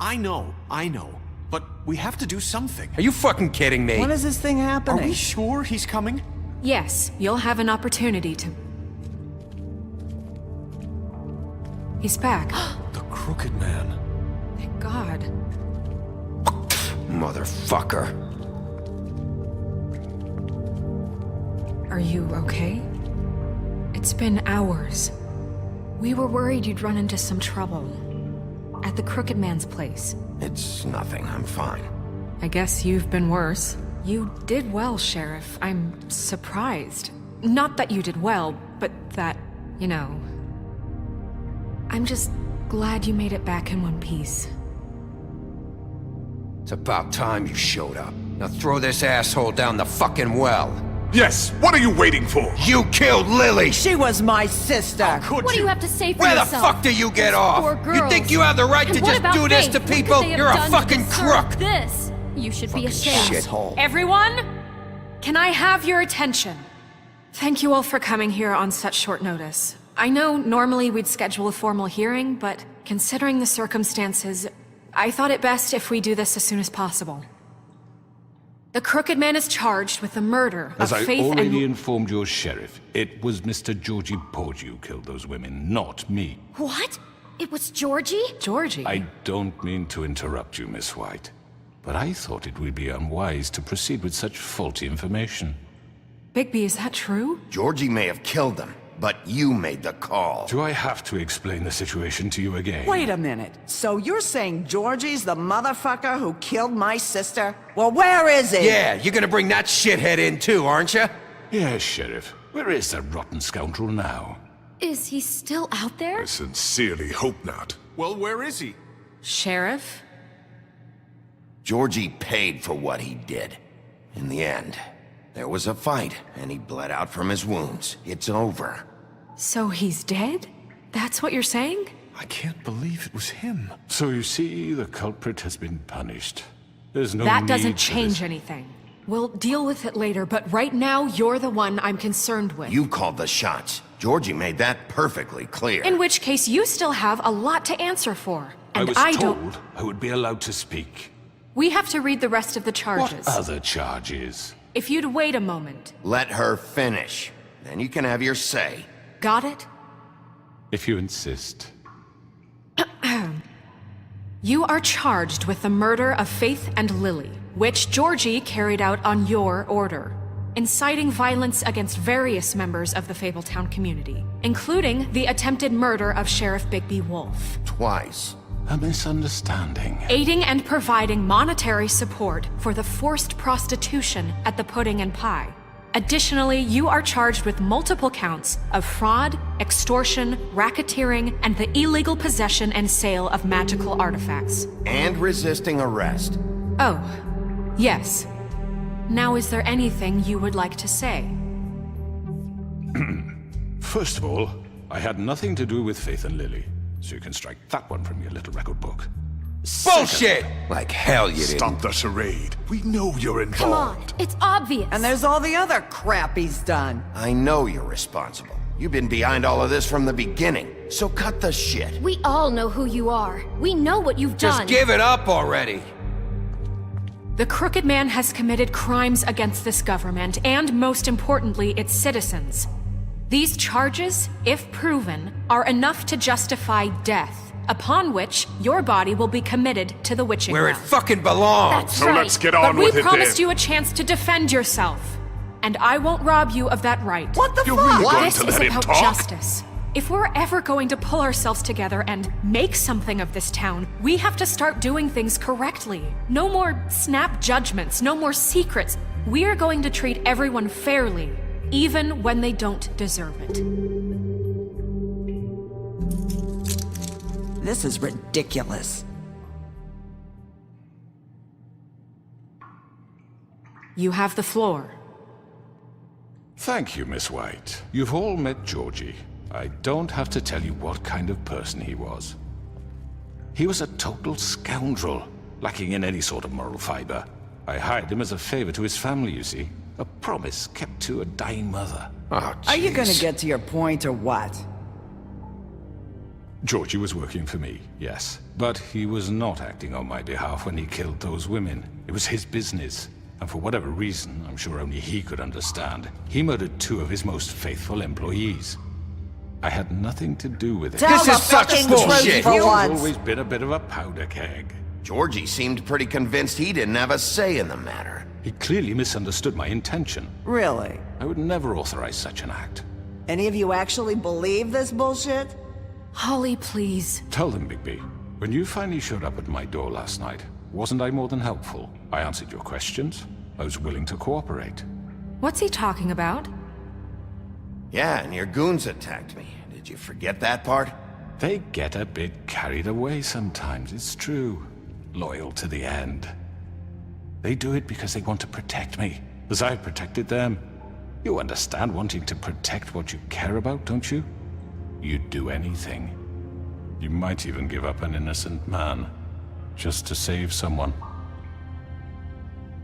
I know. But we have to do something. Are you fucking kidding me? When is this thing Are happening? we sure he's coming? Yes, you'll have an opportunity to... He's back. The Crooked Man. Thank God. Motherfucker. Are you okay? It's been hours. We were worried you'd run into some trouble. At the Crooked Man's place. It's nothing, I'm fine. I guess you've been worse. You did well, Sheriff. I'm surprised. Not that you did well, but that, you know... I'm just glad you made it back in one piece. It's about time you showed up. Now throw this asshole down the fucking well. Yes, what are you waiting for? You killed Lily! She was my sister. Could What do you have to say for Where the yourself? fuck do you get off? Poor You girls. think you have the right And to what just about do this Faith? to What could people? they have You're a done to fucking deserve crook! This. You should be ashamed. Shithole. Everyone, can I have your attention? Thank you all for coming here on such short notice. I know normally we'd schedule a formal hearing, but considering the circumstances, I thought it best if we do this as soon as possible. The Crooked Man is charged with the murder As of I Faith already and... informed your sheriff, it was Mr. Georgie Porgy who killed those women, not me. What? It was Georgie? Georgie. I don't mean to interrupt you, Miss White, but I thought it would be unwise to proceed with such faulty information. Bigby, is that true? Georgie may have killed them, but you made the call. Do I have to explain the situation to you again? Wait a minute. So you're saying Georgie's the motherfucker who killed my sister? Well, where is he? Yeah, you're gonna bring that shithead in too, aren't you? Yes, Sheriff. Where is that rotten scoundrel now? Is he still out there? I sincerely hope not. Well, where is he? Sheriff? Georgie paid for what he did. In the end, there was a fight, and he bled out from his wounds. It's over. So he's dead? That's what you're saying? I can't believe it was him. So you see, the culprit has been punished. There's no That need doesn't for change this. anything. We'll deal with it later, but right now, you're the one I'm concerned with. You called the shots. Georgie made that perfectly clear. In which case, you still have a lot to answer for. And I was don't... told I would be allowed to speak. We have to read the rest of the charges. What other charges? If you'd wait a moment. Let her finish. Then you can have your say. Got it? If you insist. You are charged with the murder of Faith and Lily, which Georgie carried out on your order, inciting violence against various members of the Fabletown community, including the attempted murder of Sheriff Bigby Wolf, Twice. A misunderstanding. aiding and providing monetary support for the forced prostitution at the Pudding and Pie. Additionally, you are charged with multiple counts of fraud, extortion, racketeering, and the illegal possession and sale of magical artifacts. And resisting arrest. Oh, yes. Now, is there anything you would like to say? First of all, I had nothing to do with Faith and Lily, so you can strike that one from your little record book. Bullshit! Like hell you didn't. Stop the charade. We know you're involved. Come on, it's obvious. And there's all the other crap he's done. I know you're responsible. You've been behind all of this from the beginning. So cut the shit. We all know who you are. We know what you've Just done. give it up already. The Crooked Man has committed crimes against this government and, most importantly, its citizens. These charges, if proven, are enough to justify death, upon which your body will be committed to the witching Where it well. fucking belongs. That's So right. let's get But on we with it promised then. you a chance to defend yourself, and I won't rob you of that right. What the You're fuck? really going This to is let him about talk? justice. If we're ever going to pull ourselves together and make something of this town, we have to start doing things correctly. No more snap judgments, no more secrets. We are going to treat everyone fairly, even when they don't deserve it. This is ridiculous. You have the floor. Thank you, Miss White. You've all met Georgie. I don't have to tell you what kind of person he was. He was a total scoundrel, lacking in any sort of moral fiber. I hired him as a favor to his family, you see. A promise kept to a dying mother. Oh, Are you jeez. gonna get to your point or what? Georgie was working for me, yes. But he was not acting on my behalf when he killed those women. It was his business. And for whatever reason, I'm sure only he could understand, he murdered 2 of his most faithful employees. I had nothing to do with it. Tell This the is such fucking bullshit. truth for He's once. always been a bit of a powder keg. Georgie seemed pretty convinced he didn't have a say in the matter. He clearly misunderstood my intention. Really? I would never authorize such an act. Any of you actually believe this bullshit? Holly, please. Tell them, Bigby. When you finally showed up at my door last night, wasn't I more than helpful? I answered your questions. I was willing to cooperate. What's he talking about? Yeah, and your goons attacked me. Did you forget that part? They get a bit carried away sometimes, it's true. Loyal to the end. They do it because they want to protect me, as I protected them. You understand wanting to protect what you care about, don't you? You'd do anything. You might even give up an innocent man, just to save someone.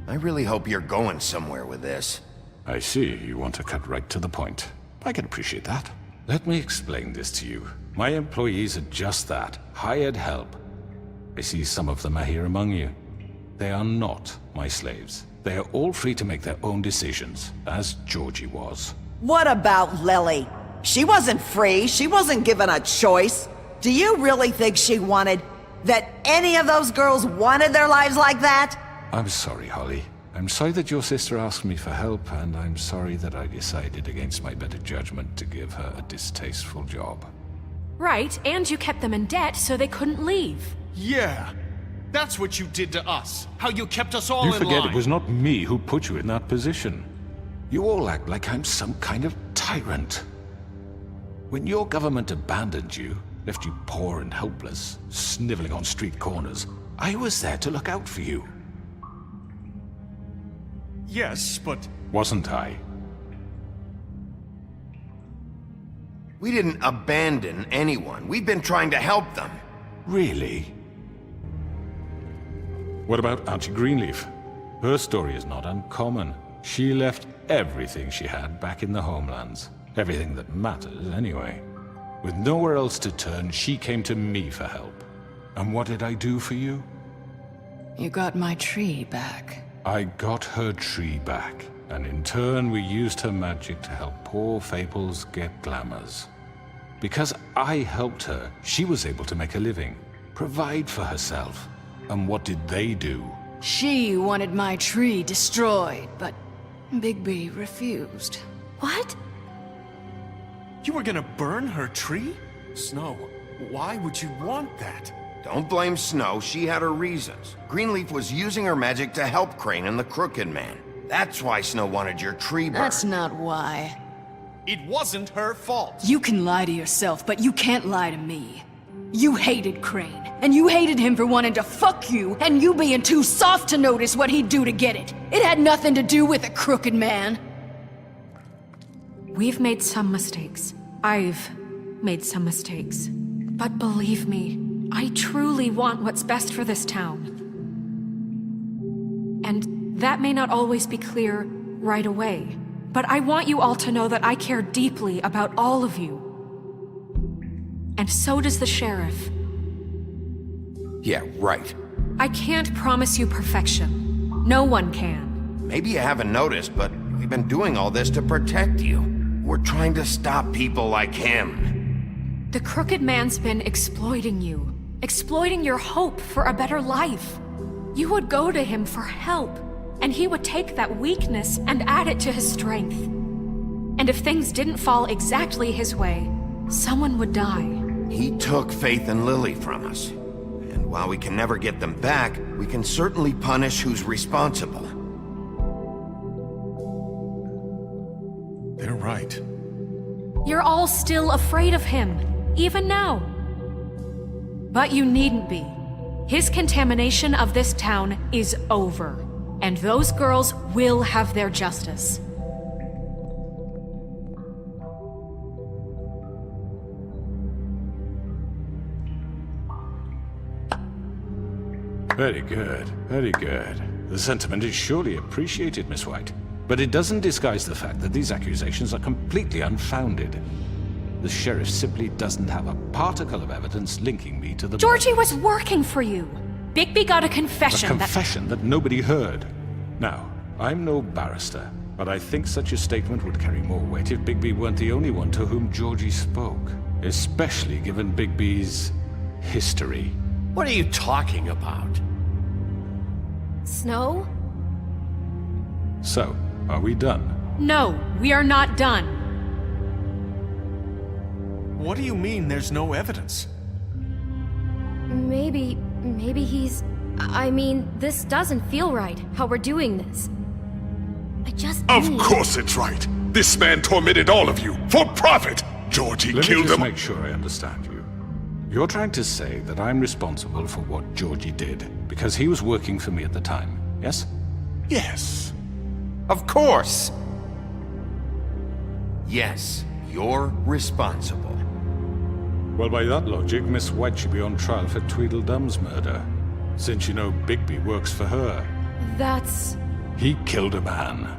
I really hope you're going somewhere with this. I see you want to cut right to the point. I can appreciate that. Let me explain this to you. My employees are just that, hired help. I see some of them are here among you. They are not my slaves. They are all free to make their own decisions, as Georgie was. What about Lily? She wasn't free. She wasn't given a choice. Do you really think she wanted... that any of those girls wanted their lives like that? I'm sorry, Holly. I'm sorry that your sister asked me for help, and I'm sorry that I decided against my better judgment to give her a distasteful job. Right, and you kept them in debt so they couldn't leave. Yeah. That's what you did to us. How you kept us all You in forget line. it was not me who put you in that position. You all act like I'm some kind of tyrant. When your government abandoned you, left you poor and helpless, sniveling on street corners, I was there to look out for you. Yes, but... Wasn't I? We didn't abandon anyone. We've been trying to help them. Really? What about Auntie Greenleaf? Her story is not uncommon. She left everything she had back in the homelands. Everything that matters, anyway. With nowhere else to turn, she came to me for help. And what did I do for you? You got my tree back. I got her tree back, and in turn we used her magic to help poor Fables get glamours. Because I helped her, she was able to make a living, provide for herself. And what did they do? She wanted my tree destroyed, but Bigby refused. What? You were gonna burn her tree? Snow, why would you want that? Don't blame Snow, she had her reasons. Greenleaf was using her magic to help Crane and the Crooked Man. That's why Snow wanted your tree burned. That's not why. It wasn't her fault. You can lie to yourself, but you can't lie to me. You hated Crane, and you hated him for wanting to fuck you, and you being too soft to notice what he'd do to get it. It had nothing to do with the Crooked Man. We've made some mistakes. I've made some mistakes. But believe me, I truly want what's best for this town. And that may not always be clear right away, but I want you all to know that I care deeply about all of you. And so does the sheriff. Yeah, right. I can't promise you perfection. No one can. Maybe you haven't noticed, but we've been doing all this to protect you. We're trying to stop people like him. The Crooked Man's been exploiting you. Exploiting your hope for a better life. You would go to him for help, and he would take that weakness and add it to his strength. And if things didn't fall exactly his way, someone would die. He took Faith and Lily from us. And while we can never get them back, we can certainly punish who's responsible. They're right. You're all still afraid of him, even now. But you needn't be. His contamination of this town is over, and those girls will have their justice. Very good, very good. The sentiment is surely appreciated, Miss White. But it doesn't disguise the fact that these accusations are completely unfounded. The sheriff simply doesn't have a particle of evidence linking me to the Georgie murders. was working for you. Bigby got a confession A confession that nobody heard. Now, I'm no barrister, but I think such a statement would carry more weight if Bigby weren't the only one to whom Georgie spoke. Especially given Bigby's history. What are you talking about? Snow? So, are we done? No, we are not done. What do you mean there's no evidence? Maybe he's... I mean, this doesn't feel right, how we're doing this. I just Of need- course it's right. This man tormented all of you for profit. Georgie Let me killed just him. make sure I understand you. You're trying to say that I'm responsible for what Georgie did because he was working for me at the time, yes? Yes. Of course! Yes, you're responsible. Well, by that logic, Miss White should be on trial for Tweedledum's murder. Since you know Bigby works for her. That's... He killed a man.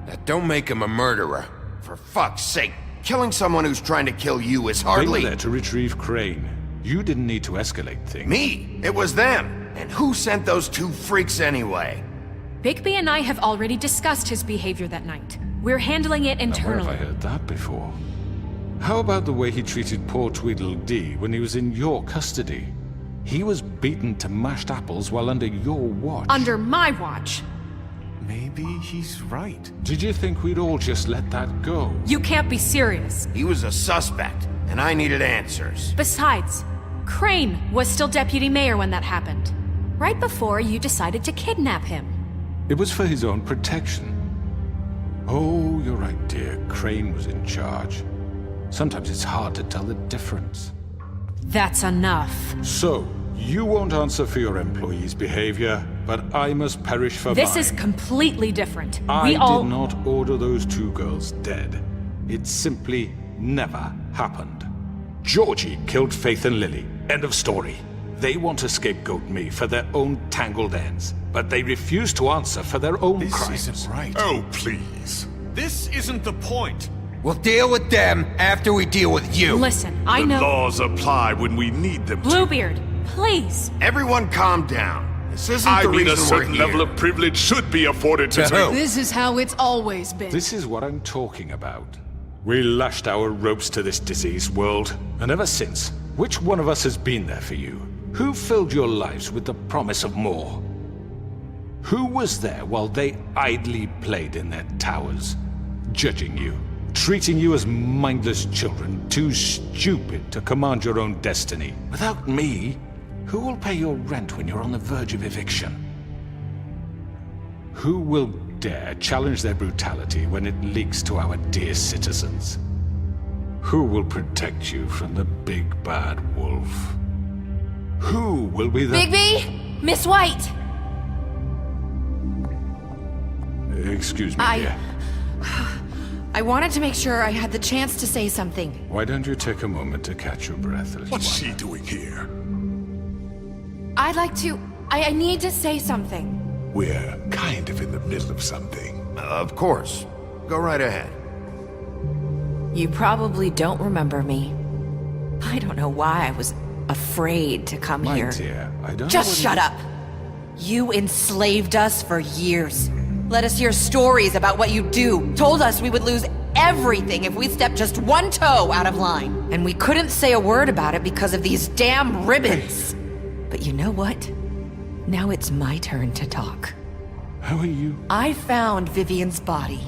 That don't make him a murderer. For fuck's sake, killing someone who's trying to kill you is They were hardly... there to retrieve Crane. You didn't need to escalate things. Me! It was them! And who sent those two freaks anyway? Bigby and I have already discussed his behavior that night. We're handling it Now, where internally. have I heard that before? How about the way he treated poor Tweedledee when he was in your custody? He was beaten to mashed apples while under your watch. Under my watch. Maybe he's right. Did you think we'd all just let that go? You can't be serious. He was a suspect, and I needed answers. Besides, Crane was still deputy mayor when that happened. Right before you decided to kidnap him. It was for his own protection. Oh, you're right, dear. Crane was in charge. Sometimes it's hard to tell the difference. That's enough. So, you won't answer for your employees' behavior, but I must perish for This mine. is completely different. I we all... did not order those two girls dead. It simply never happened. Georgie killed Faith and Lily. End of story. They want to scapegoat me for their own tangled ends, but they refuse to answer for their own This crimes. isn't right. Oh, please. This isn't the point. We'll deal with them after we deal with you. Listen, I The know... laws apply when we need them to. Bluebeard, please. Everyone calm down. This isn't I the mean, reason a certain we're here. level of privilege should be afforded to To who? This is how it's always been. This is what I'm talking about. We lashed our ropes to this diseased world, and ever since, which one of us has been there for you? Who filled your lives with the promise of more? Who was there while they idly played in their towers, judging you, treating you as mindless children, too stupid to command your own destiny? Without me, who will pay your rent when you're on the verge of eviction? Who will dare challenge their brutality when it leaks to our dear citizens? Who will protect you from the big bad wolf? Who will be the... Bigby? Miss White! Excuse me, dear. I wanted to make sure I had the chance to say something. Why don't you take a moment to catch your breath, little What's one? she doing here? I'd like to... I need to say something. We're kind of in the middle of something. Of course. Go right ahead. You probably don't remember me. I don't know why I was afraid to come My here. dear, I don't Just know shut up. You enslaved us for years. Let us hear stories about what you do. Told us we would lose everything if we stepped just one toe out of line. And we couldn't say a word about it because of these damn ribbons. But you know what? Now it's my turn to talk. How are you? I found Vivian's body.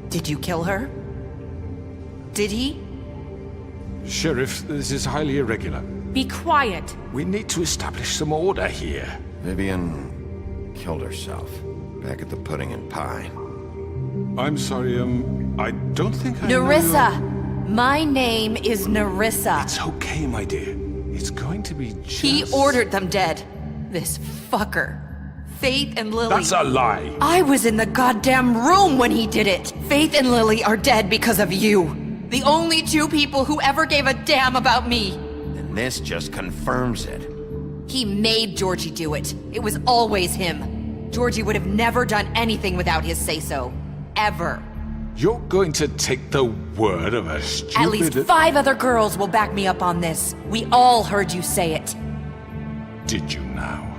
Did you kill her? Did he? Sheriff, this is highly irregular. Be quiet. We need to establish some order here. Vivian killed herself. Back at the Pudding and Pie. I'm sorry, I don't think I know Nerissa! My name is Nerissa. It's okay, my dear. It's going to be just... He ordered them dead. This fucker. Faith and Lily. That's a lie! I was in the goddamn room when he did it. Faith and Lily are dead because of you. The only two people who ever gave a damn about me. And this just confirms it. He made Georgie do it. It was always him. Georgie would have never done anything without his say-so. Ever. You're going to take the word of a stupid... At least 5 other girls will back me up on this. We all heard you say it. Did you now?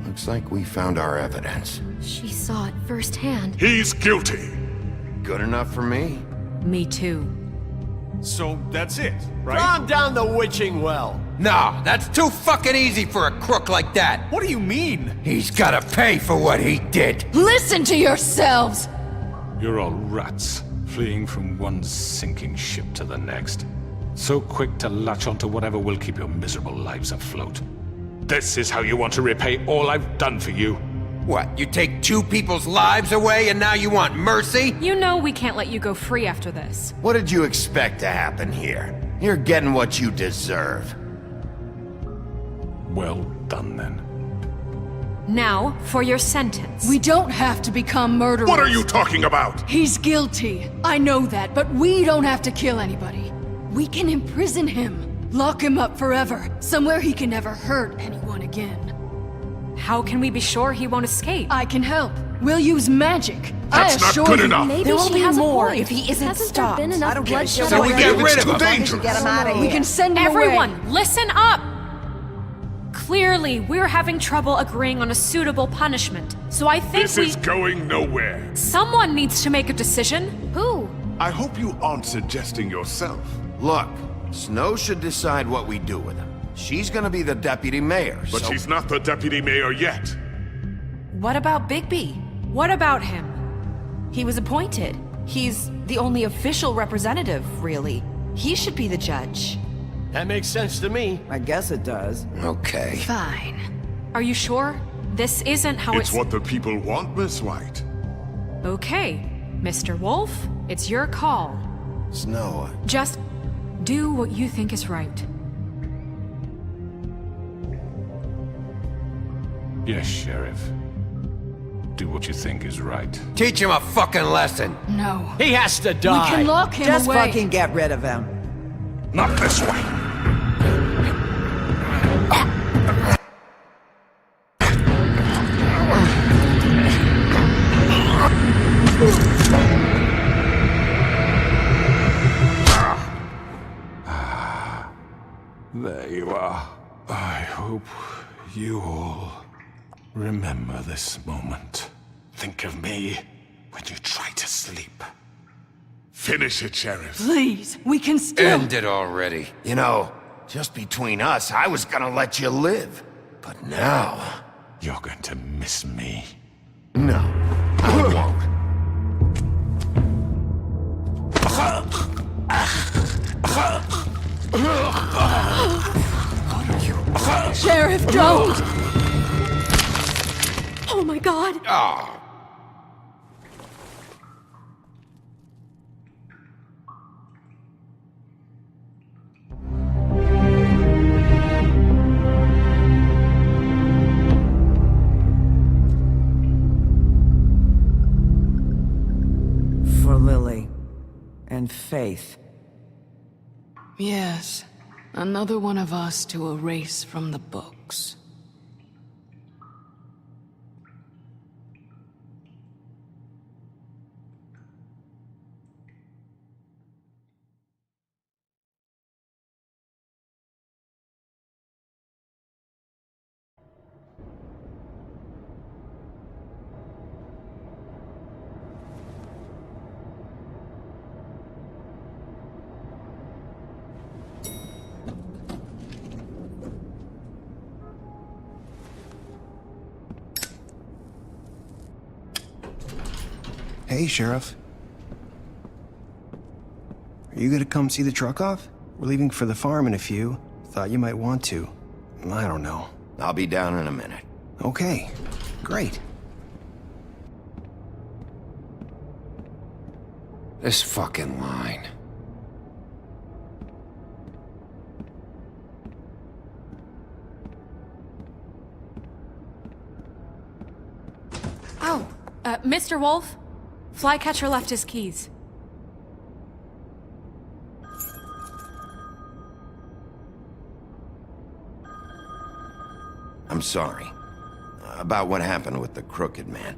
Looks like we found our evidence. She saw it firsthand. He's guilty. Good enough for me? Me too. So that's it, right? Calm down the witching well. No, that's too fucking easy for a crook like that. What do you mean? He's gotta pay for what he did. Listen to yourselves! You're all rats, fleeing from one sinking ship to the next. So quick to latch onto whatever will keep your miserable lives afloat. This is how you want to repay all I've done for you? What, you take 2 people's lives away and now you want mercy? You know we can't let you go free after this. What did you expect to happen here? You're getting what you deserve. Well done, then. Now, for your sentence. We don't have to become murderers. What are you talking about? He's guilty. I know that, but we don't have to kill anybody. We can imprison him. Lock him up forever. Somewhere he can never hurt anyone again. How can we be sure he won't escape? I can help. We'll use magic. That's I not assure good you. enough. Maybe There will she be has more a point. if he isn't Hasn't stopped. there been I enough don't care. bloodshed So we already? get It's rid of too him. dangerous. Get him out of here. We can send him away. Everyone, listen up! Clearly, we're having trouble agreeing on a suitable punishment. So I think This is going nowhere. someone needs to make a decision. Who? I hope you aren't suggesting yourself. Look, Snow should decide what we do with him. She's gonna be the deputy mayor, But so... she's not the deputy mayor yet. What about Bigby? What about him? He was appointed. He's the only official representative, really. He should be the judge. That makes sense to me. I guess it does. Okay. Fine. Are you sure? This isn't how It's what the people want, Miss White. Okay, Mr. Wolf, it's your call. Snow, Just do what you think is right. Yes, Sheriff. Do what you think is right. Teach him a fucking lesson. No. He has to We die. can lock him Just away. fucking get rid of him. Not this way! There you are. I hope you all remember this moment. Think of me when you try to sleep. Finish it, Sheriff. Please, we can still... End it already. you know, just between us, I was gonna let you live. But now... You're going to miss me. No, I won't. Sheriff, don't! Oh my god! Oh. For Lily. And Faith. Yes. Another one of us to erase from the books. Hey, Sheriff. Are you gonna come see the truck off? We're leaving for the farm in a few. Thought you might want to. I don't know. I'll be down in a minute. Okay, great. This fucking line. Oh, Mr. Wolf? Flycatcher left his keys. I'm sorry. About what happened with the Crooked Man.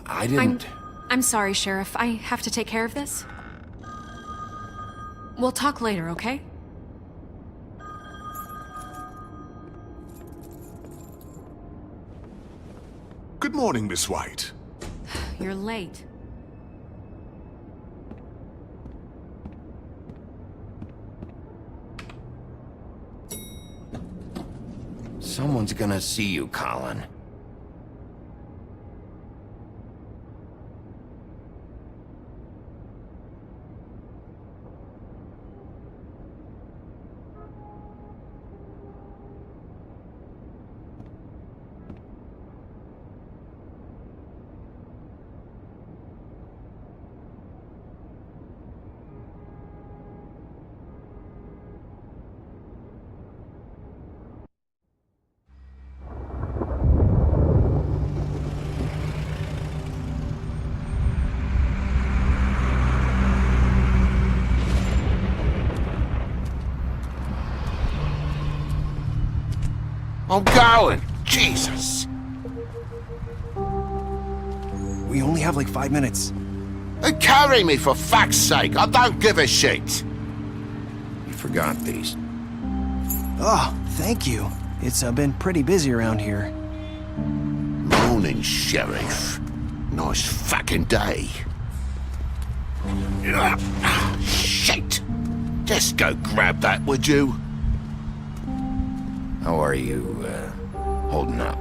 I didn't... I'm sorry, Sheriff. I have to take care of this. We'll talk later, okay? Good morning, Miss White. You're late. Someone's gonna see you, Colin. I'm going! Jesus! We only have like 5 minutes. Carry me for fuck's sake! I don't give a shit! You forgot these. Oh, thank you. It's been pretty busy around here. Morning, Sheriff. Nice fucking day. Shit! Just go grab that, would you? How are you, holding up?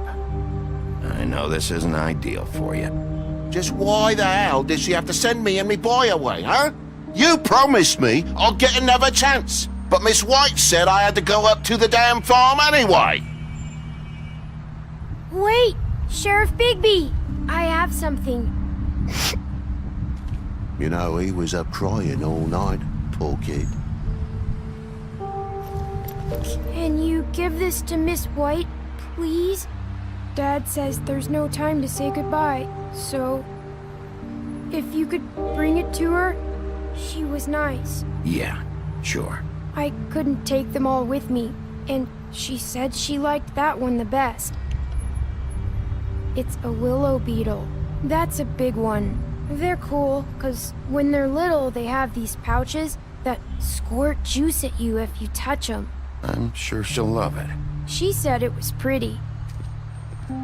I know this isn't ideal for you. Just why the hell did she have to send me and me boy away, huh? You promised me I'd get another chance, but Miss White said I had to go up to the damn farm anyway. Wait, Sheriff Bigby, I have something. You know, he was up crying all night, poor kid. Can you give this to Miss White, please? Dad says there's no time to say goodbye, so if you could bring it to her, she was nice. Yeah, sure. I couldn't take them all with me, and she said she liked that one the best. It's a willow beetle. That's a big one. They're cool, 'cause when they're little, they have these pouches that squirt juice at you if you touch them. I'm sure she'll love it. She said it was pretty.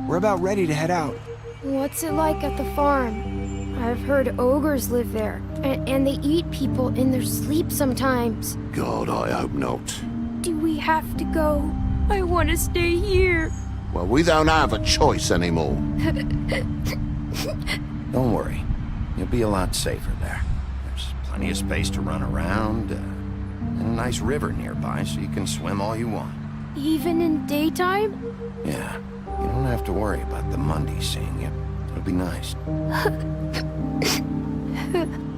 We're about ready to head out. What's it like at the farm? I've heard ogres live there, and they eat people in their sleep sometimes. God, I hope not. Do we have to go? I want to stay here. Well, we don't have a choice anymore. Don't worry. You'll be a lot safer there. There's plenty of space to run around, and a nice river nearby so you can swim all you want. Even in daytime? Yeah, you don't have to worry about the Mundy seeing you. It'll be nice.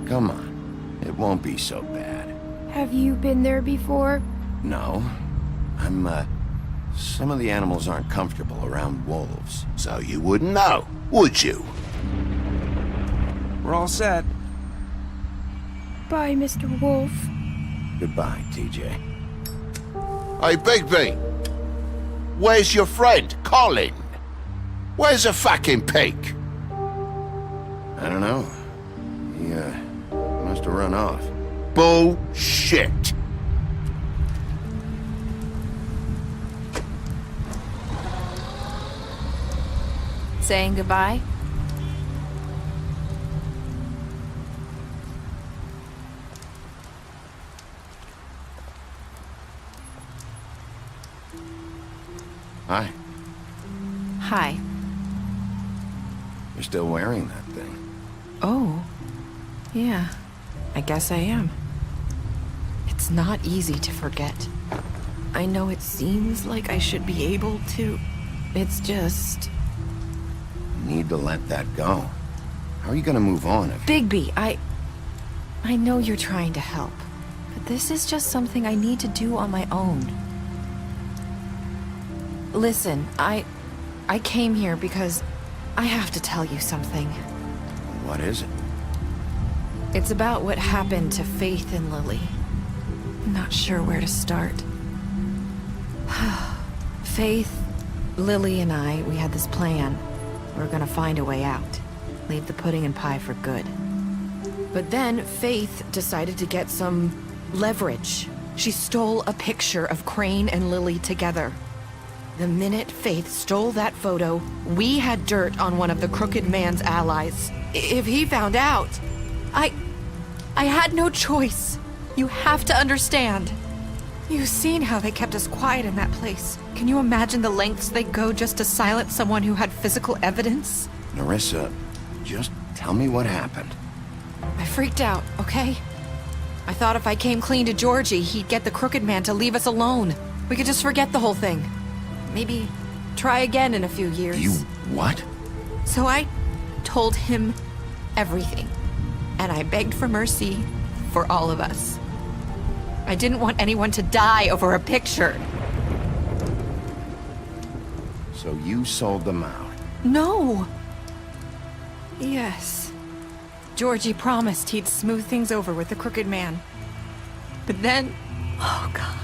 Come on, it won't be so bad. Have you been there before? No, some of the animals aren't comfortable around wolves. So you wouldn't know, would you? We're all set. Bye, Mr. Wolf. Goodbye, TJ. Hey, Bigby! Where's your friend, Colin? Where's the fucking pig? I don't know. He, must have run off. Bullshit! Saying goodbye? Hi. Hi. You're still wearing that thing. Oh. Yeah. I guess I am. It's not easy to forget. I know it seems like I should be able to. It's just... You need to let that go. How are you gonna move on if... Bigby, I know you're trying to help, but this is just something I need to do on my own. Listen, I came here because I have to tell you something. What is it? It's about what happened to Faith and Lily. I'm not sure where to start. Faith, Lily, and I, we had this plan. We were gonna find a way out. leave the pudding and pie for good. But then Faith decided to get some leverage. She stole a picture of Crane and Lily together. The minute Faith stole that photo, we had dirt on one of the Crooked Man's allies. If he found out, I had no choice. You have to understand. You've seen how they kept us quiet in that place. Can you imagine the lengths they go just to silence someone who had physical evidence? Nerissa, just tell me what happened. I freaked out, okay? I thought if I came clean to Georgie, he'd get the Crooked Man to leave us alone. We could just forget the whole thing. Maybe try again in a few years. You what? So I told him everything. And I begged for mercy for all of us. I didn't want anyone to die over a picture. So you sold them out? No. Yes. Georgie promised he'd smooth things over with the Crooked Man. But then... Oh, God.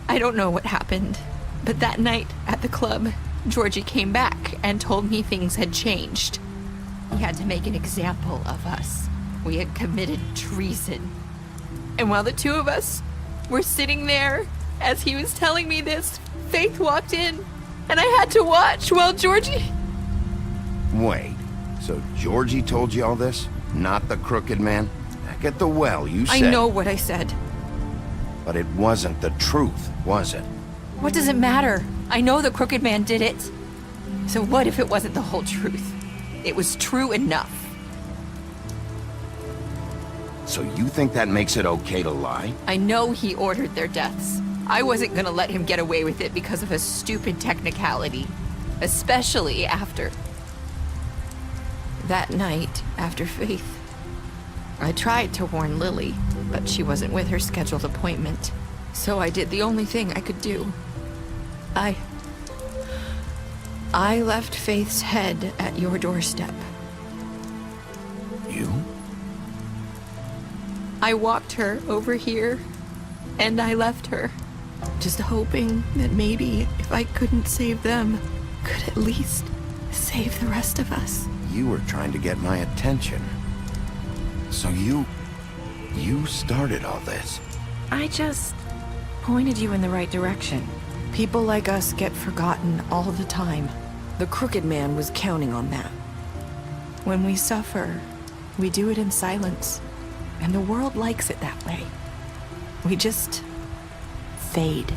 I don't know what happened, but that night at the club, Georgie came back and told me things had changed. He had to make an example of us. We had committed treason. And while the two of us were sitting there, as he was telling me this, Faith walked in, and I had to watch while Georgie... Wait, so Georgie told you all this? Not the Crooked Man? Back at the well, you said... I know what I said. But it wasn't the truth, was it? What does it matter? I know the Crooked Man did it. So what if it wasn't the whole truth? It was true enough. So you think that makes it okay to lie? I know he ordered their deaths. I wasn't gonna let him get away with it because of a stupid technicality. Especially after... that night, after Faith. I tried to warn Lily, but she wasn't with her scheduled appointment. So I did the only thing I could do. I left Faith's head at your doorstep. You? I walked her over here, and I left her. Just hoping that maybe if I couldn't save them, could at least save the rest of us. You were trying to get my attention. So you started all this. I just pointed you in the right direction. People like us get forgotten all the time. The Crooked Man was counting on that. When we suffer, we do it in silence. And the world likes it that way. We just fade,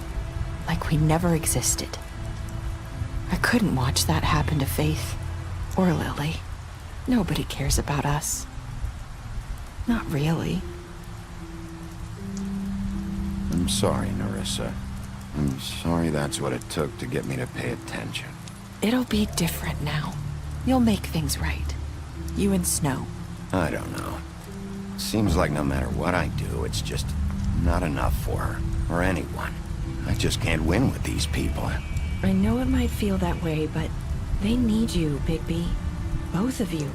like we never existed. I couldn't watch that happen to Faith or Lily. Nobody cares about us. Not really. I'm sorry, Nerissa. I'm sorry that's what it took to get me to pay attention. It'll be different now. You'll make things right. You and Snow. I don't know. Seems like no matter what I do, it's just not enough for her, or anyone. I just can't win with these people. I know it might feel that way, but they need you, Bigby. Both of you.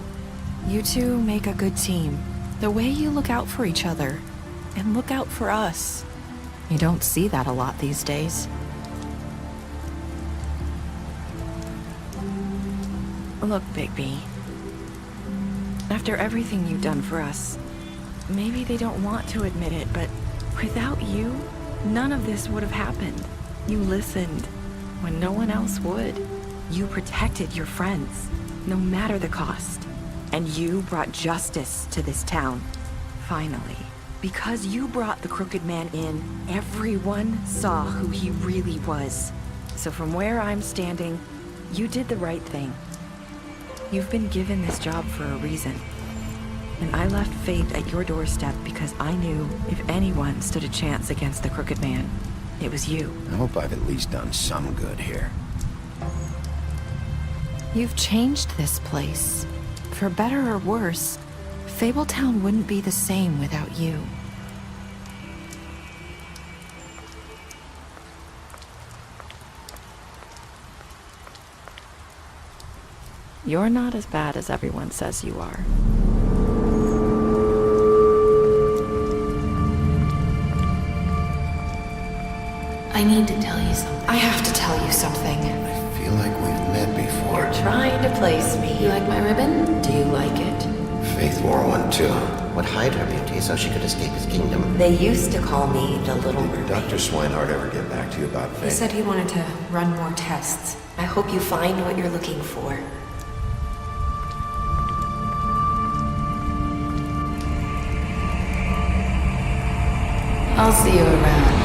You two make a good team. The way you look out for each other, and look out for us. You don't see that a lot these days. Look, Bigby. After everything you've done for us, maybe they don't want to admit it, but without you, none of this would have happened. You listened when no one else would. You protected your friends, no matter the cost. And you brought justice to this town. Finally. Because you brought the Crooked Man in, everyone saw who he really was. So from where I'm standing, you did the right thing. You've been given this job for a reason. And I left Faith at your doorstep because I knew if anyone stood a chance against the Crooked Man, it was you. I hope I've at least done some good here. You've changed this place. For better or worse, Fabletown wouldn't be the same without you. You're not as bad as everyone says you are. I need to tell you something. I have to tell you something. I feel like we've met before. Trying to place me. You like my ribbon? Do you like it? Faith wore one too. Would hide her beauty so she could escape his kingdom. They used to call me the Little Did Mermaid. Dr. Swinehart ever get back to you about He Faith? said he wanted to run more tests. I hope you find what you're looking for. I'll see you around.